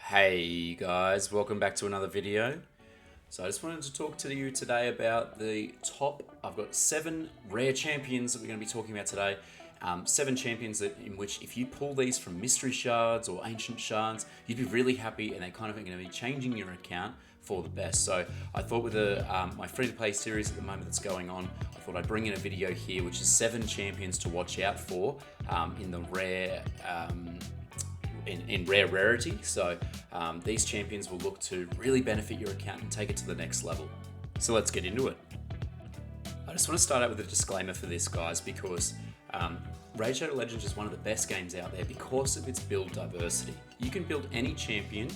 Hey guys, welcome back to another video. So I just wanted to talk to you today about I've got 7 rare champions that we're going to be talking about today. 7 champions in which if you pull these from mystery shards or ancient shards, you'd be really happy, and they kind of are going to be changing your account for the best. So I thought with my free-to-play series at the moment that's going on, I thought I'd bring in a video here which is 7 champions to watch out for in the rare in rare rarity. So these champions will look to really benefit your account and take it to the next level. So let's get into it. I just want to start out with a disclaimer for this, guys, because Raid Shadow Legends is one of the best games out there because of its build diversity. You can build any champion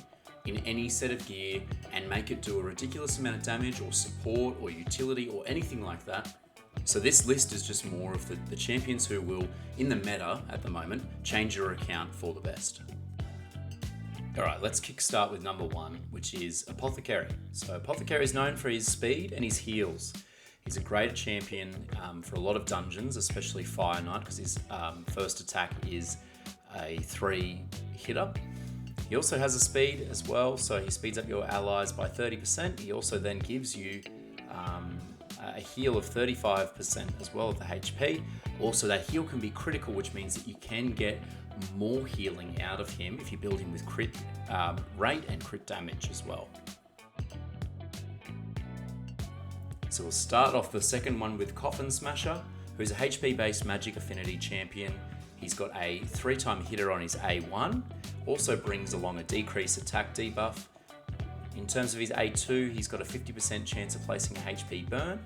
in any set of gear and make it do a ridiculous amount of damage or support or utility or anything like that. So this list is just more of the champions who will, in the meta at the moment, change your account for the best. Alright, let's kickstart with number 1, which is Apothecary. So Apothecary is known for his speed and his heals. He's a great champion for a lot of dungeons, especially Fire Knight, because his first attack is a 3 hitter. He also has a speed as well, so he speeds up your allies by 30%. He also then gives you a heal of 35% as well of the HP. Also, that heal can be critical, which means that you can get more healing out of him if you build him with crit rate and crit damage as well. So we'll start off the second one with Coffin Smasher, who's a HP based magic affinity champion. He's got a 3-time hitter on his A1, also brings along a decreased attack debuff. In terms of his A2, he's got a 50% chance of placing a HP burn.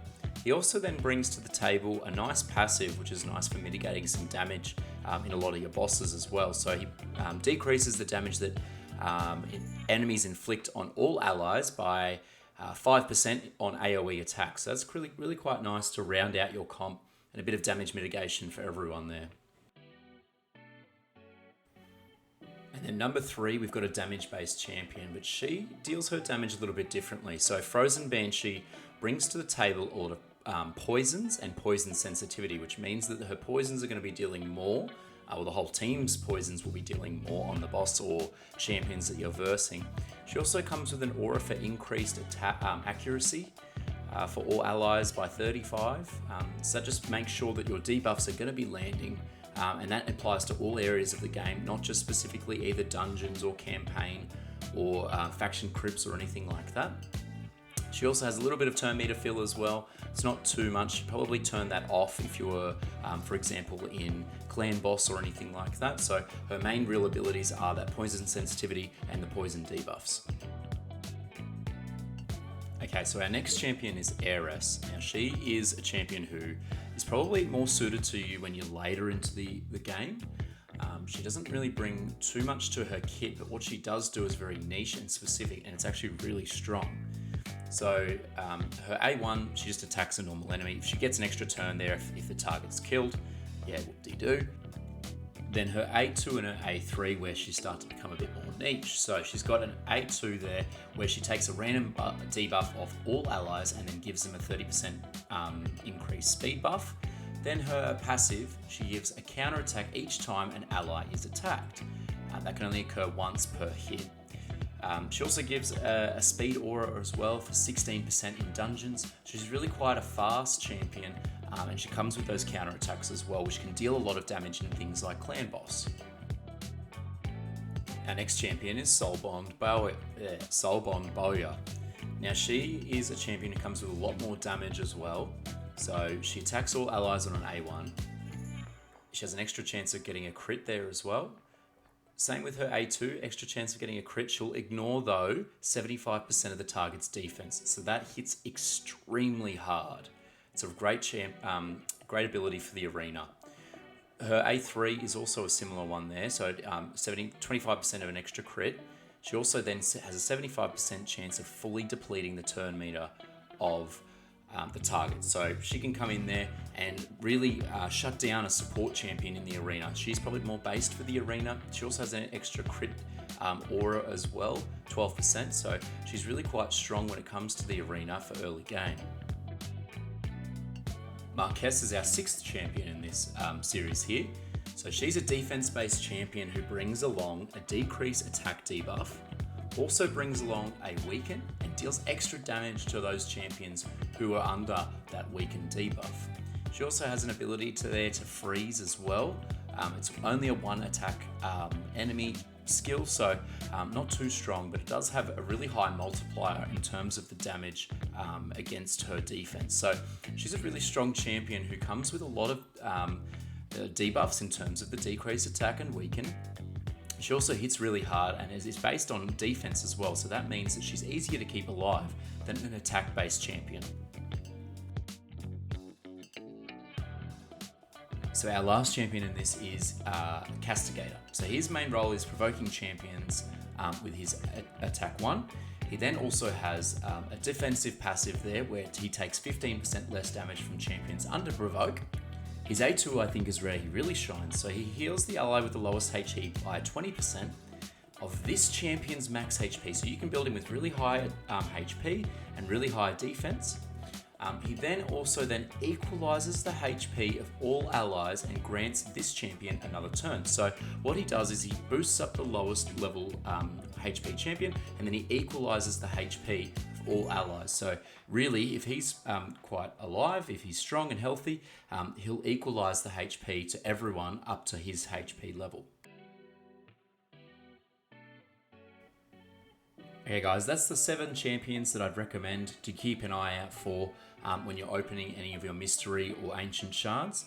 He also then brings to the table a nice passive, which is nice for mitigating some damage in a lot of your bosses as well. So he decreases the damage that enemies inflict on all allies by 5% on AoE attacks. So that's really quite nice to round out your comp and a bit of damage mitigation for everyone there. And then number 3, we've got a damage-based champion, but she deals her damage a little bit differently. So Frozen Banshee brings to the table all of poisons and poison sensitivity, which means that her poisons are going to be dealing more, or the whole team's poisons will be dealing more on the boss or champions that you're versing. She also comes with an aura for increased accuracy for all allies by 35. So that just makes sure that your debuffs are going to be landing. And that applies to all areas of the game, not just specifically either dungeons or campaign or faction crypts or anything like that. She also has a little bit of turn meter fill as well. It's not too much. You'd probably turn that off if you were, for example, in clan boss or anything like that. So her main real abilities are that poison sensitivity and the poison debuffs. Okay, so our next champion is Heiress. Now she is a champion who is probably more suited to you when you're later into the game. She doesn't really bring too much to her kit, but what she does do is very niche and specific, and it's actually really strong. So her A1, she just attacks a normal enemy. If she gets an extra turn there, if the target's killed, yeah, whoop-de-doo. Then her A2 and her A3, where she starts to become a bit more niche. So she's got an A2 there where she takes a random debuff off all allies and then gives them a 30% increased speed buff. Then her passive, she gives a counter attack each time an ally is attacked. That can only occur once per hit. She also gives a speed aura as well for 16% in dungeons. She's really quite a fast champion. And she comes with those counter attacks as well, which can deal a lot of damage in things like clan boss. Our next champion is Soulbound Bowyer. Now she is a champion who comes with a lot more damage as well. So she attacks all allies on an A1. She has an extra chance of getting a crit there as well. Same with her A2, extra chance of getting a crit. She'll ignore, though, 75% of the target's defense. So that hits extremely hard. It's a great ability for the arena. Her A3 is also a similar one there, so 25% of an extra crit. She also then has a 75% chance of fully depleting the turn meter of the target. So she can come in there and really shut down a support champion in the arena. She's probably more based for the arena. She also has an extra crit aura as well, 12%. So she's really quite strong when it comes to the arena for early game. Marquez is our 6th champion in this series here. So she's a defense-based champion who brings along a decreased attack debuff, also brings along a weaken and deals extra damage to those champions who are under that weaken debuff. She also has an ability to freeze as well. It's only a one attack enemy skill, so not too strong, but it does have a really high multiplier in terms of the damage against her defense. So she's a really strong champion who comes with a lot of debuffs in terms of the decreased attack and weaken. She also hits really hard and is based on defense as well, so that means that she's easier to keep alive than an attack-based champion. So our last champion in this is Castigator. So his main role is provoking champions with his attack 1. He then also has a defensive passive there where he takes 15% less damage from champions under provoke. His A2 I think is where he really shines. So he heals the ally with the lowest HP by 20% of this champion's max HP. So you can build him with really high HP and really high defense. He then also equalizes the HP of all allies and grants this champion another turn. So what he does is he boosts up the lowest level HP champion, and then he equalizes the HP of all allies. So really, if he's quite alive, if he's strong and healthy, he'll equalize the HP to everyone up to his HP level. Okay guys, that's the 7 champions that I'd recommend to keep an eye out for when you're opening any of your mystery or ancient shards.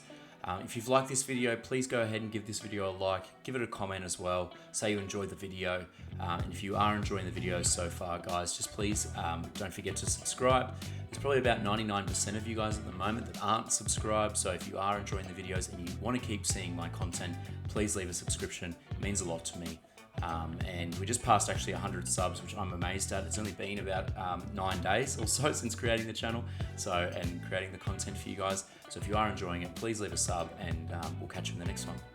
If you've liked this video, please go ahead and give this video a like, give it a comment as well, say you enjoyed the video, and if you are enjoying the video so far guys, just please don't forget to subscribe. There's probably about 99% of you guys at the moment that aren't subscribed, so if you are enjoying the videos and you want to keep seeing my content, please leave a subscription, it means a lot to me. And we just passed actually 100 subs, which I'm amazed at. It's only been about 9 days or so since creating the channel, and creating the content for you guys. So if you are enjoying it, please leave a sub, and we'll catch you in the next one.